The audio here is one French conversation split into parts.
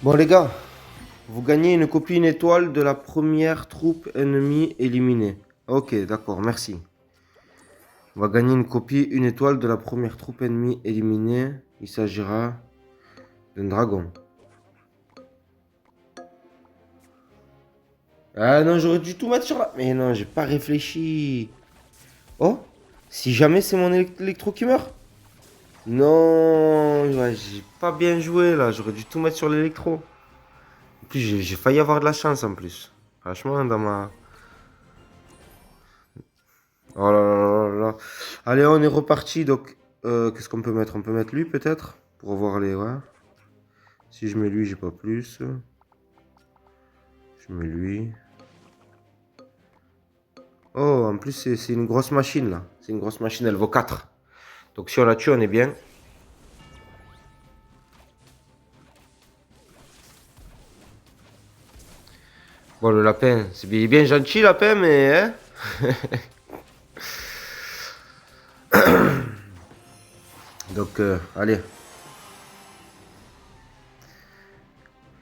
Bon les gars, vous gagnez une copie, une étoile de la première troupe ennemie éliminée. Ok, d'accord, merci. On va gagner une copie, une étoile de la première troupe ennemie éliminée. Il s'agira d'un dragon. Ah non, j'aurais dû tout mettre sur la... Mais non, j'ai pas réfléchi. Oh, si jamais c'est mon électro qui meurt. Non, ouais, j'ai pas bien joué là, j'aurais dû tout mettre sur l'électro. En plus, j'ai failli avoir de la chance en plus. Franchement, dans ma... Oh là là là là. Allez, on est reparti. Donc, qu'est-ce qu'on peut mettre? On peut mettre lui peut-être? Pour voir les... Ouais. Si je mets lui, j'ai pas plus. Je mets lui. Oh, en plus, c'est une grosse machine là. C'est une grosse machine, elle vaut 4. Donc, si on la tue, on est bien. Bon, le lapin, c'est bien, bien gentil, lapin, mais... Hein. Donc, allez.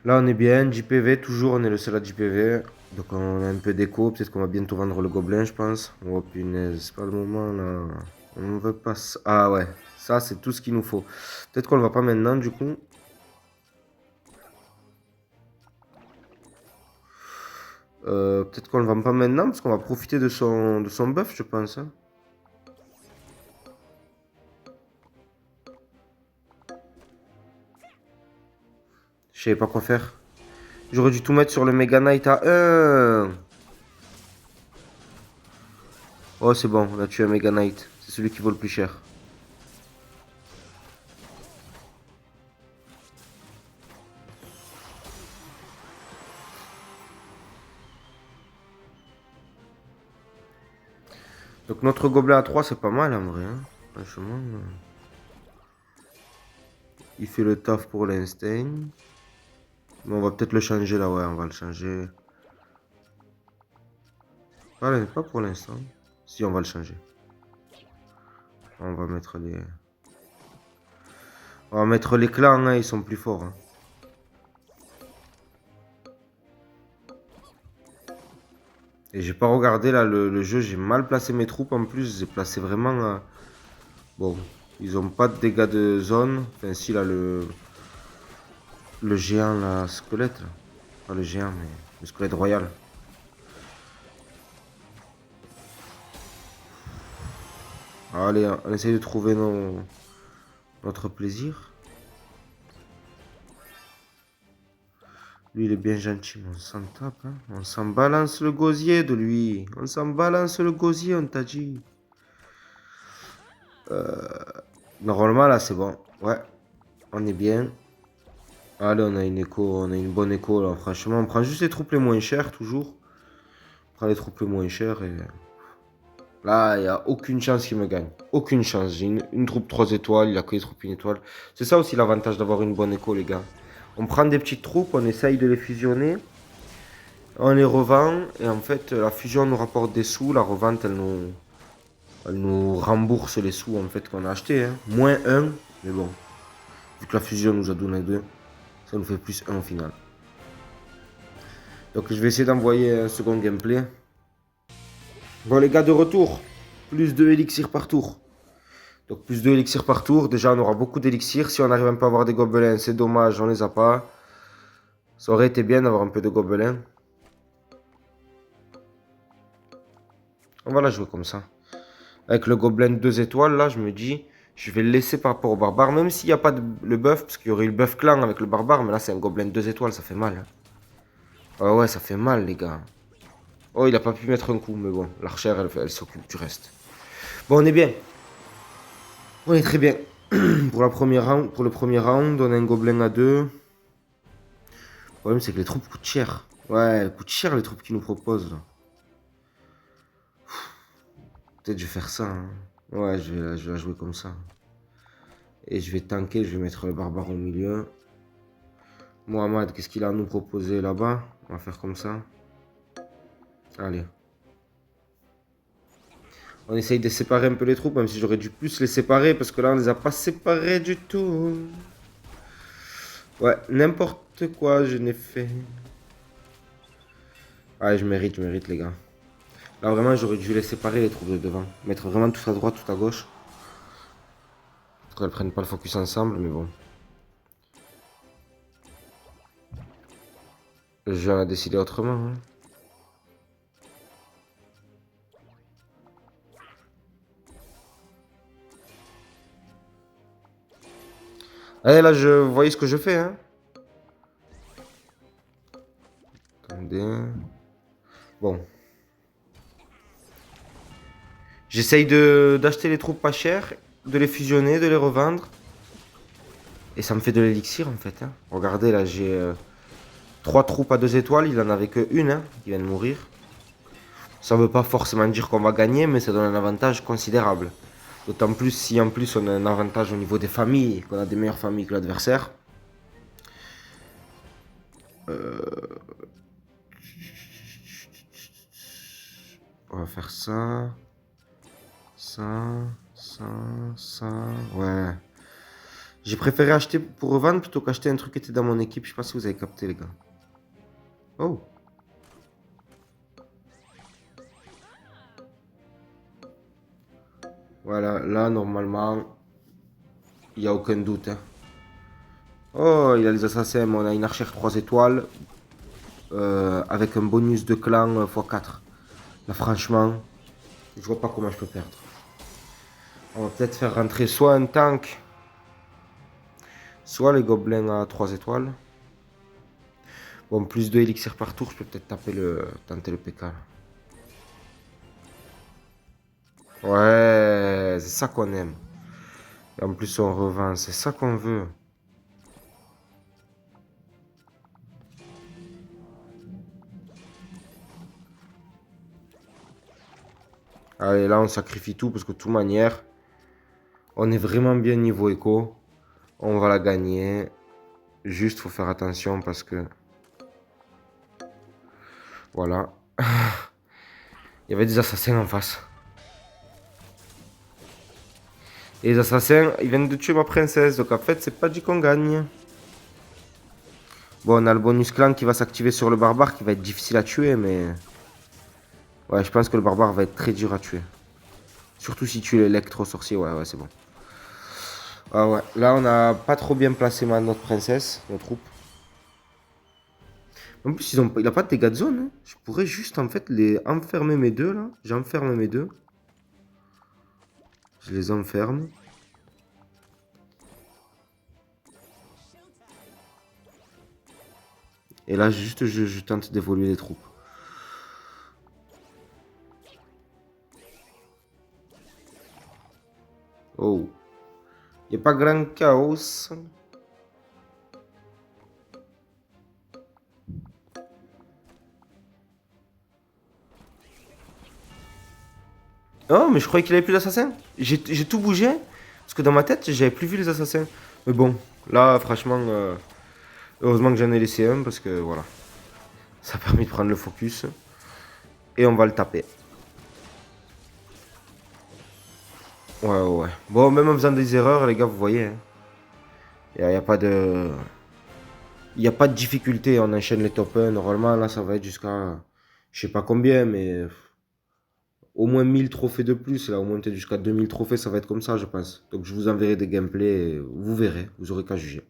Là, on est bien. 10 PV, toujours, on est le seul à 10 PV. Donc, on a un peu d'écho. Peut-être qu'on va bientôt vendre le gobelin, je pense. Oh, punaise, c'est pas le moment, là. On veut pas ça. Ah, ouais. Ça, c'est tout ce qu'il nous faut. Peut-être qu'on le va pas maintenant, du coup. Peut-être qu'on le vend pas maintenant, parce qu'on va profiter de son buff, je pense. Hein. Je savais pas quoi faire. J'aurais dû tout mettre sur le Mega Knight à 1. Oh, c'est bon, on a tué un Mega Knight. C'est celui qui vaut le plus cher. Donc notre gobelin à 3, c'est pas mal en vrai. Hein. Franchement, il fait le taf pour l'instinct. Mais on va peut-être le changer là, ouais, on va le changer. Pas pour l'instant. Si, on va le changer. On va mettre les... On va mettre les clans, hein, ils sont plus forts. Hein. Et j'ai pas regardé là le jeu, j'ai mal placé mes troupes en plus, j'ai placé vraiment... Bon, ils ont pas de dégâts de zone. Enfin si là le géant là, squelette. Là. Pas le géant mais le squelette royal. Allez, on essaye de trouver notre plaisir. Lui, il est bien gentil, mais on s'en tape. Hein. On s'en balance le gosier de lui. On s'en balance le gosier, on t'a dit. Normalement, là, c'est bon. Ouais, on est bien. Allez, on a une écho, on a une bonne écho, là. Franchement, on prend juste les troupes les moins chères, toujours. On prend les troupes les moins chères et... Là, il n'y a aucune chance qu'il me gagne. Aucune chance. J'ai une troupe 3 étoiles, il a que les troupes 1 étoile. C'est ça aussi l'avantage d'avoir une bonne écho, les gars. On prend des petites troupes, on essaye de les fusionner. On les revend et en fait la fusion nous rapporte des sous, la revente elle nous rembourse les sous en fait qu'on a acheté. Hein. Moins 1, mais bon, vu que la fusion nous a donné 2, ça nous fait plus 1 au final. Donc je vais essayer d'envoyer un second gameplay. Bon les gars de retour, plus de élixirs par tour. Donc plus de élixirs par tour, déjà on aura beaucoup d'élixirs. Si on n'arrive même pas à avoir des gobelins, c'est dommage, on les a pas. Ça aurait été bien d'avoir un peu de gobelins. On va la jouer comme ça. Avec le gobelin de 2 étoiles, là, je me dis, je vais le laisser par rapport au barbare. Même s'il n'y a pas le buff, parce qu'il y aurait eu le buff clan avec le barbare, mais là, c'est un gobelin de 2 étoiles, ça fait mal. Hein. Ah ouais, ça fait mal, les gars. Oh, il a pas pu mettre un coup, mais bon, l'archère, elle s'occupe du reste. Bon, on est bien. On est très bien. Pour le premier round, on a un gobelin à 2. Le problème, c'est que les troupes coûtent cher. Ouais, elles coûtent cher, les troupes qu'ils nous proposent, là. Peut-être je vais faire ça. Hein. Ouais, je vais la jouer comme ça. Et je vais tanker, je vais mettre le barbare au milieu. Mohamed, qu'est-ce qu'il a à nous proposer là-bas? On va faire comme ça. Allez. On essaye de séparer un peu les troupes, même si j'aurais dû plus les séparer, parce que là, on les a pas séparés du tout. Ouais, n'importe quoi je n'ai fait. Ouais, je mérite, les gars. Là, vraiment, j'aurais dû les séparer, les troupes de devant. Mettre vraiment tout à droite, tout à gauche. Pour qu'elles prennent pas le focus ensemble, mais bon. Le jeu en a décidé autrement. Hein. Allez, là, vous voyez ce que je fais, hein. Attendez. Bon. J'essaye d'acheter les troupes pas chères, de les fusionner, de les revendre. Et ça me fait de l'élixir, en fait. Hein. Regardez, là, j'ai 3 troupes à 2 étoiles. Il en avait que une, hein, qui vient de mourir. Ça veut pas forcément dire qu'on va gagner, mais ça donne un avantage considérable. D'autant plus si en plus on a un avantage au niveau des familles, qu'on a des meilleures familles que l'adversaire. On va faire ça. Ça. Ça. Ça. Ouais. J'ai préféré acheter pour revendre plutôt qu'acheter un truc qui était dans mon équipe. Je sais pas si vous avez capté, les gars. Oh. Voilà, là, normalement, il n'y a aucun doute. Hein. Oh, il a les assassins, mais on a une archère 3 étoiles. Avec un bonus de clan x4. Là, franchement, je vois pas comment je peux perdre. On va peut-être faire rentrer soit un tank, soit les gobelins à 3 étoiles. Bon, plus de élixirs par tour, je peux peut-être tenter le PK. Ouais, c'est ça qu'on aime. Et en plus, on revend, c'est ça qu'on veut. Allez, là, on sacrifie tout parce que de toute manière, on est vraiment bien niveau écho. On va la gagner. Juste, faut faire attention parce que... Voilà. Il y avait des assassins en face. Et les assassins, ils viennent de tuer ma princesse. Donc en fait, c'est pas dit qu'on gagne. Bon, on a le bonus clan qui va s'activer sur le barbare qui va être difficile à tuer, mais... Ouais, je pense que le barbare va être très dur à tuer. Surtout si tu es l'électro-sorcier. Ouais, ouais, c'est bon. Ah ouais, là, on a pas trop bien placé notre princesse, notre troupe. En plus, il a pas de dégâts de zone. Hein. Je pourrais juste, en fait, les enfermer mes deux, là. J'enferme mes deux. Je les enferme. Et là, juste, je tente d'évoluer les troupes. Oh. Il n'y a pas grand chaos. Oh, mais je croyais qu'il avait plus d'assassins. J'ai tout bougé. Parce que dans ma tête, j'avais plus vu les assassins. Mais bon, là, franchement, heureusement que j'en ai laissé un. Parce que voilà. Ça a permis de prendre le focus. Et on va le taper. Ouais, ouais, ouais. Bon, même en faisant des erreurs, les gars, vous voyez. Il n'y a pas de... Il n'y a pas de difficulté. On enchaîne les top 1. Normalement, là, ça va être jusqu'à... Je sais pas combien, mais... Au moins 1000 trophées de plus. Là, au moins peut-être jusqu'à 2000 trophées, ça va être comme ça, je pense. Donc, je vous enverrai des gameplays. Vous verrez. Vous aurez qu'à juger.